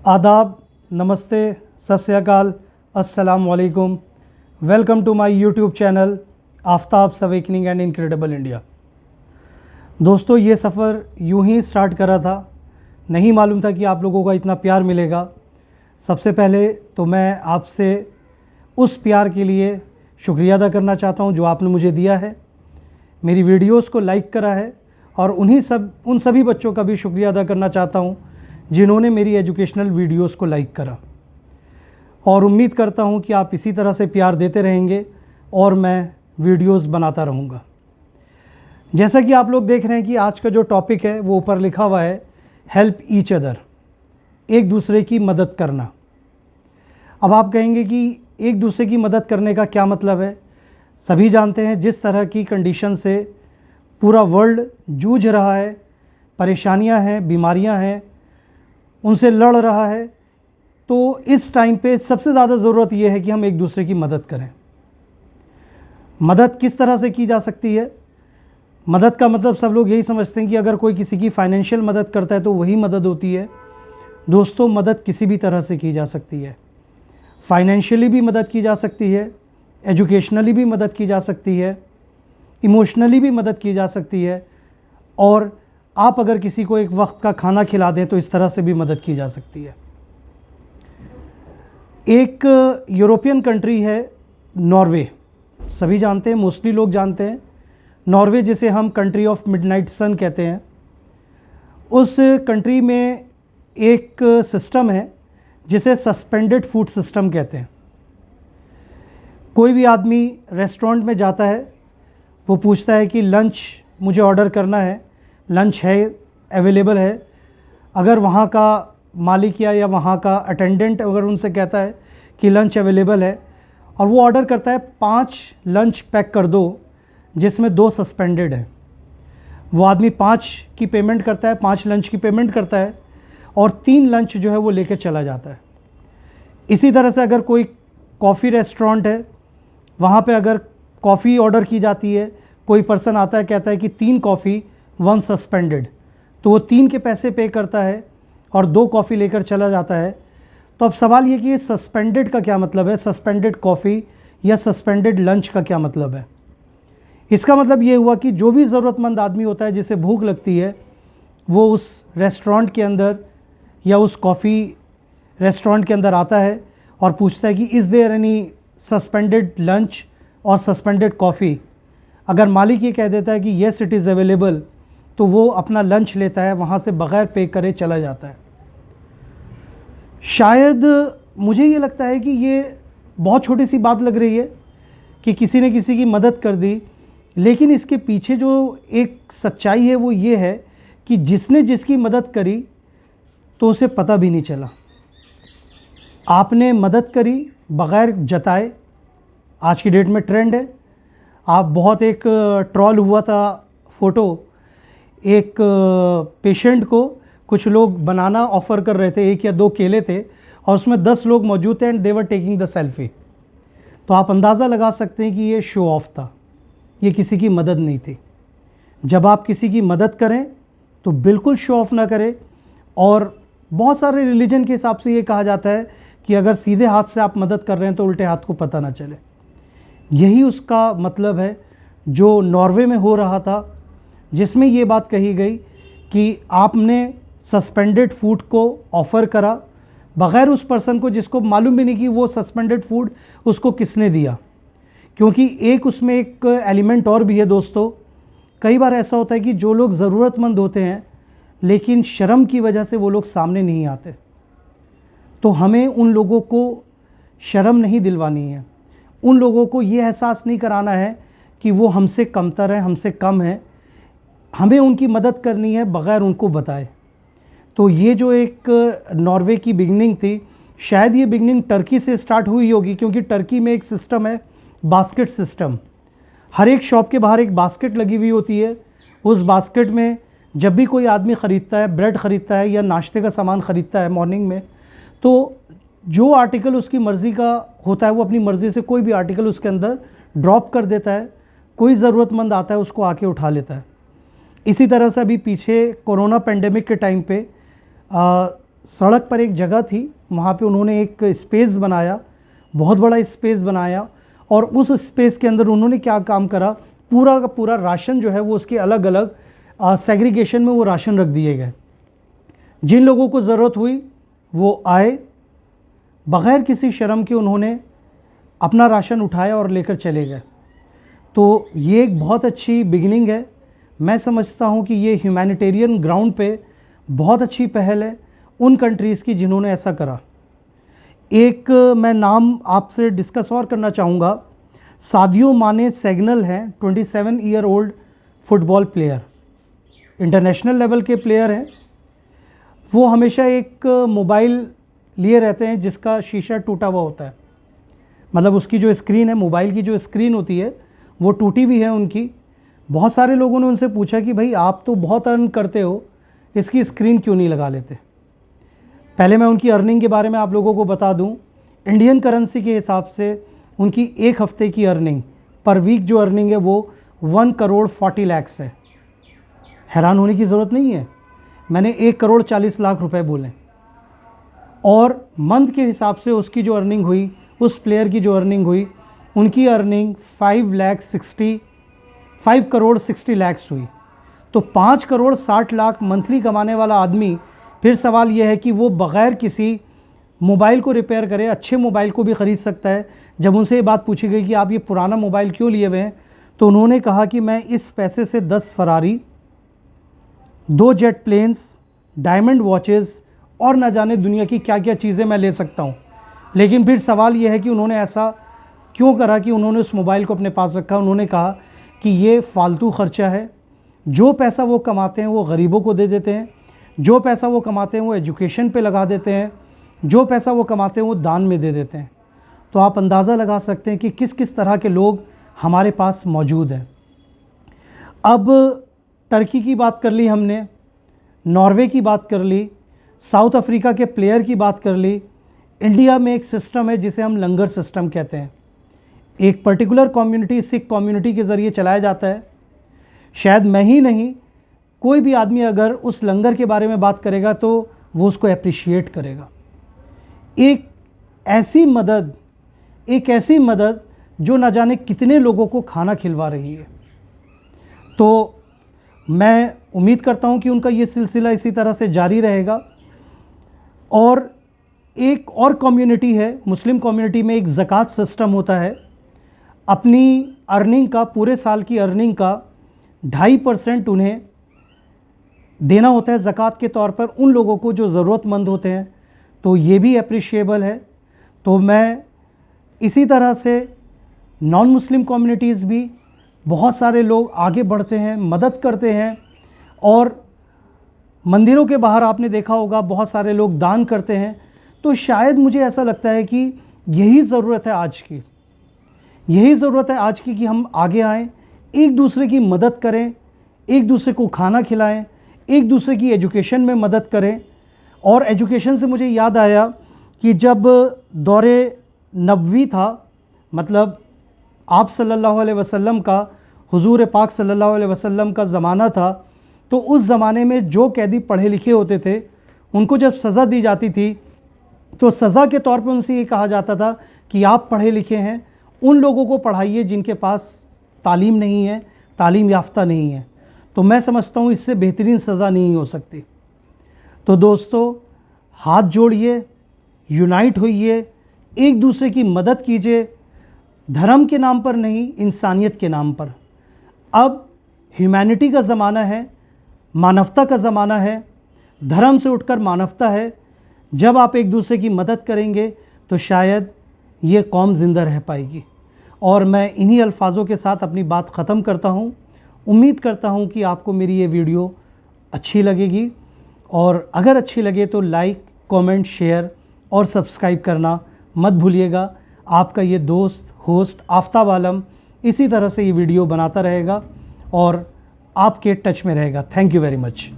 आदाब, नमस्ते, सत श्री अकाल, अस्सलाम वालेकुम। Welcome to my YouTube channel Aftab's awakening and incredible India. दोस्तों, ये सफ़र यूं ही स्टार्ट करा था, नहीं मालूम था कि आप लोगों का इतना प्यार मिलेगा। सबसे पहले तो मैं आपसे उस प्यार के लिए शुक्रिया अदा करना चाहता हूं जो आपने मुझे दिया है, मेरी वीडियोस को लाइक करा है, और उन सभी बच्चों का भी शुक्रिया अदा करना चाहता हूं जिन्होंने मेरी एजुकेशनल वीडियोस को लाइक करा। और उम्मीद करता हूं कि आप इसी तरह से प्यार देते रहेंगे और मैं वीडियोस बनाता रहूंगा। जैसा कि आप लोग देख रहे हैं कि आज का जो टॉपिक है वो ऊपर लिखा हुआ है, हेल्प ईच अदर, एक दूसरे की मदद करना। अब आप कहेंगे कि एक दूसरे की मदद करने का क्या मतलब है। सभी जानते हैं जिस तरह की कंडीशन से पूरा वर्ल्ड जूझ रहा है, परेशानियां हैं, बीमारियां हैं, उनसे लड़ रहा है, तो इस टाइम पे सबसे ज़्यादा ज़रूरत यह है कि हम एक दूसरे की मदद करें। मदद किस तरह से की जा सकती है? मदद का मतलब सब लोग यही समझते हैं कि अगर कोई किसी की फाइनेंशियल मदद करता है तो वही मदद होती है। दोस्तों, मदद किसी भी तरह से की जा सकती है। फाइनेंशियली भी मदद की जा सकती है, एजुकेशनली भी मदद की जा सकती है, इमोशनली भी मदद की जा सकती है, और आप अगर किसी को एक वक्त का खाना खिला दें तो इस तरह से भी मदद की जा सकती है। एक यूरोपियन कंट्री है नॉर्वे, सभी जानते हैं, मोस्टली लोग जानते हैं नॉर्वे, जिसे हम कंट्री ऑफ मिडनाइट सन कहते हैं। उस कंट्री में एक सिस्टम है जिसे सस्पेंडेड फूड सिस्टम कहते हैं। कोई भी आदमी रेस्टोरेंट में जाता है, वो पूछता है कि लंच मुझे ऑर्डर करना है, लंच है, अवेलेबल है। अगर वहाँ का मालिक या वहाँ का अटेंडेंट अगर उनसे कहता है कि लंच अवेलेबल है, और वो ऑर्डर करता है 5 लंच पैक कर दो जिसमें 2 सस्पेंडेड हैं, वो आदमी 5 की पेमेंट करता है, 5 लंच की पेमेंट करता है, और 3 लंच जो है वो लेकर चला जाता है। इसी तरह से अगर कोई कॉफ़ी रेस्टोरेंट है, वहाँ पे अगर कॉफ़ी ऑर्डर की जाती है, कोई पर्सन आता है कहता है कि 3 कॉफ़ी 1 सस्पेंडेड, तो वो 3 के पैसे पे करता है और 2 कॉफ़ी लेकर चला जाता है। तो अब सवाल ये कि सस्पेंडेड का क्या मतलब है, सस्पेंडेड कॉफ़ी या सस्पेंडेड लंच का क्या मतलब है? इसका मतलब ये हुआ कि जो भी ज़रूरतमंद आदमी होता है जिसे भूख लगती है, वो उस रेस्टोरेंट के अंदर या उस कॉफ़ी रेस्टोरेंट के अंदर आता है और पूछता है कि is there any suspended lunch और सस्पेंडेड कॉफ़ी। अगर मालिक ये कह देता है कि येस इट इज़ अवेलेबल, तो वो अपना लंच लेता है, वहाँ से बग़ैर पे करे चला जाता है। शायद मुझे ये लगता है कि ये बहुत छोटी सी बात लग रही है कि किसी ने किसी की मदद कर दी, लेकिन इसके पीछे जो एक सच्चाई है वो ये है कि जिसने जिसकी मदद करी तो उसे पता भी नहीं चला। आपने मदद करी बग़ैर जताए, आज की डेट में ट्रेंड है। आप बहुत एक ट्रॉल हुआ था फ़ोटो, एक पेशेंट को कुछ लोग बनाना ऑफ़र कर रहे थे, 1 या 2 केले थे और उसमें 10 लोग मौजूद थे and they were taking the selfie. तो आप अंदाज़ा लगा सकते हैं कि ये शो ऑफ था, ये किसी की मदद नहीं थी। जब आप किसी की मदद करें तो बिल्कुल शो ऑफ ना करें। और बहुत सारे रिलीजन के हिसाब से ये कहा जाता है कि अगर सीधे हाथ से आप मदद कर रहे हैं तो उल्टे हाथ को पता ना चले। यही उसका मतलब है जो नॉर्वे में हो रहा था, जिसमें ये बात कही गई कि आपने सस्पेंडेड फूड को ऑफ़र करा बग़ैर उस पर्सन को, जिसको मालूम भी नहीं कि वो सस्पेंडेड फूड उसको किसने दिया। क्योंकि एक उसमें एक एलिमेंट और भी है दोस्तों, कई बार ऐसा होता है कि जो लोग ज़रूरतमंद होते हैं लेकिन शर्म की वजह से वो लोग सामने नहीं आते, तो हमें उन लोगों को शर्म नहीं दिलवानी है, उन लोगों को ये एहसास नहीं कराना है कि वो हमसे कमतर हैं, हमसे कम हैं। हमें उनकी मदद करनी है बग़ैर उनको बताए। तो ये जो एक नॉर्वे की बिगनिंग थी, शायद ये बिगनिंग टर्की से स्टार्ट हुई होगी, क्योंकि टर्की में एक सिस्टम है बास्केट सिस्टम। हर एक शॉप के बाहर एक बास्केट लगी हुई होती है। उस बास्केट में जब भी कोई आदमी ख़रीदता है, ब्रेड ख़रीदता है या नाश्ते का सामान ख़रीदता है मॉर्निंग में, तो जो आर्टिकल उसकी मर्ज़ी का होता है वो अपनी मर्ज़ी से कोई भी आर्टिकल उसके अंदर ड्रॉप कर देता है। कोई ज़रूरतमंद आता है उसको आके उठा लेता है। इसी तरह से अभी पीछे कोरोना पेंडेमिक के टाइम पे सड़क पर एक जगह थी, वहाँ पे उन्होंने एक स्पेस बनाया, बहुत बड़ा स्पेस बनाया, और उस स्पेस के अंदर उन्होंने क्या काम करा, पूरा का पूरा राशन जो है वो उसके अलग अलग सेग्रीगेशन में वो राशन रख दिए गए। जिन लोगों को ज़रूरत हुई वो आए, बग़ैर किसी शर्म के उन्होंने अपना राशन उठाया और लेकर चले गए। तो ये एक बहुत अच्छी बिगिनिंग है। मैं समझता हूँ कि ये ह्यूमैनिटेरियन ग्राउंड पे बहुत अच्छी पहल है उन कंट्रीज़ की जिन्होंने ऐसा करा। एक मैं नाम आपसे डिस्कस और करना चाहूँगा, सादियो माने सेगनल हैं, 27 year old football player, international level के प्लेयर हैं। वो हमेशा एक मोबाइल लिए रहते हैं जिसका शीशा टूटा हुआ होता है, मतलब उसकी जो स्क्रीन है, मोबाइल की जो स्क्रीन होती है वो टूटी हुई है उनकी। बहुत सारे लोगों ने उनसे पूछा कि भाई आप तो बहुत अर्न करते हो, इसकी स्क्रीन क्यों नहीं लगा लेते। पहले मैं उनकी अर्निंग के बारे में आप लोगों को बता दूं। इंडियन करेंसी के हिसाब से उनकी एक हफ़्ते की अर्निंग पर वीक जो अर्निंग है वो 1 करोड़ 40 लाख है। हैरान होने की ज़रूरत नहीं है, मैंने 1 करोड़ 40 लाख रुपए बोले। और मंथ के हिसाब से उसकी जो अर्निंग हुई, उस प्लेयर की जो अर्निंग हुई, उनकी अर्निंग 5 करोड़ 60 लाख हुई। तो 5 करोड़ 60 लाख मंथली कमाने वाला आदमी, फिर सवाल यह है कि वो बग़ैर किसी मोबाइल को रिपेयर करे अच्छे मोबाइल को भी ख़रीद सकता है। जब उनसे ये बात पूछी गई कि आप ये पुराना मोबाइल क्यों लिए हुए हैं, तो उन्होंने कहा कि मैं इस पैसे से 10 Ferrari, 2 jet planes, diamond watches और न जाने दुनिया की क्या क्या चीज़ें मैं ले सकता हूँ। लेकिन फिर सवाल यह है कि उन्होंने ऐसा क्यों करा कि उन्होंने उस मोबाइल को अपने पास रखा। उन्होंने कहा कि ये फालतू खर्चा है, जो पैसा वो कमाते हैं वो गरीबों को दे देते हैं, जो पैसा वो कमाते हैं वो एजुकेशन पे लगा देते हैं, जो पैसा वो कमाते हैं वो दान में दे देते हैं। तो आप अंदाज़ा लगा सकते हैं कि किस किस तरह के लोग हमारे पास मौजूद हैं। अब टर्की की बात कर ली हमने, नॉर्वे की बात कर ली, साउथ अफ्रीका के प्लेयर की बात कर ली। इंडिया में एक सिस्टम है जिसे हम लंगर सिस्टम कहते हैं। एक पर्टिकुलर कम्युनिटी, सिख कम्युनिटी के ज़रिए चलाया जाता है। शायद मैं ही नहीं, कोई भी आदमी अगर उस लंगर के बारे में बात करेगा तो वो उसको अप्रिशिएट करेगा। एक ऐसी मदद जो न जाने कितने लोगों को खाना खिलवा रही है। तो मैं उम्मीद करता हूँ कि उनका ये सिलसिला इसी तरह से जारी रहेगा। और एक और कम्युनिटी है, मुस्लिम कम्युनिटी में एक ज़कात सिस्टम होता है। अपनी अर्निंग का, पूरे साल की अर्निंग का 2.5% उन्हें देना होता है ज़कात के तौर पर उन लोगों को जो ज़रूरतमंद होते हैं। तो ये भी अप्रिशिएबल है। तो मैं इसी तरह से नॉन मुस्लिम कम्युनिटीज़ भी, बहुत सारे लोग आगे बढ़ते हैं, मदद करते हैं। और मंदिरों के बाहर आपने देखा होगा बहुत सारे लोग दान करते हैं। तो शायद मुझे ऐसा लगता है कि यही ज़रूरत है आज की, कि हम आगे आएँ, एक दूसरे की मदद करें, एक दूसरे को खाना खिलाएं, एक दूसरे की एजुकेशन में मदद करें। और एजुकेशन से मुझे याद आया कि जब दौरे नबवी था, मतलब आप सल्लल्लाहु अलैहि वसल्लम का, हुजूर पाक सल्लल्लाहु अलैहि वसल्लम का ज़माना था, तो उस ज़माने में जो कैदी पढ़े लिखे होते थे, उनको जब सज़ा दी जाती थी तो सज़ा के तौर पर उनसे ये कहा जाता था कि आप पढ़े लिखे हैं, उन लोगों को पढ़ाइए जिनके पास तालीम नहीं है, तालीम याफ्ता नहीं है। तो मैं समझता हूँ इससे बेहतरीन सज़ा नहीं हो सकती। तो दोस्तों, हाथ जोड़िए, यूनाइट होइए, एक दूसरे की मदद कीजिए, धर्म के नाम पर नहीं, इंसानियत के नाम पर। अब ह्यूमैनिटी का ज़माना है, मानवता का ज़माना है, धर्म से उठकर मानवता है। जब आप एक दूसरे की मदद करेंगे तो शायद ये कौम ज़िंदा रह पाएगी। और मैं इन्हीं अल्फाज़ों के साथ अपनी बात ख़त्म करता हूँ। उम्मीद करता हूँ कि आपको मेरी ये वीडियो अच्छी लगेगी, और अगर अच्छी लगे तो लाइक, कमेंट, शेयर और सब्सक्राइब करना मत भूलिएगा। आपका ये दोस्त होस्ट आफ्ताब आलम इसी तरह से ये वीडियो बनाता रहेगा और आपके टच में रहेगा। Thank you very much.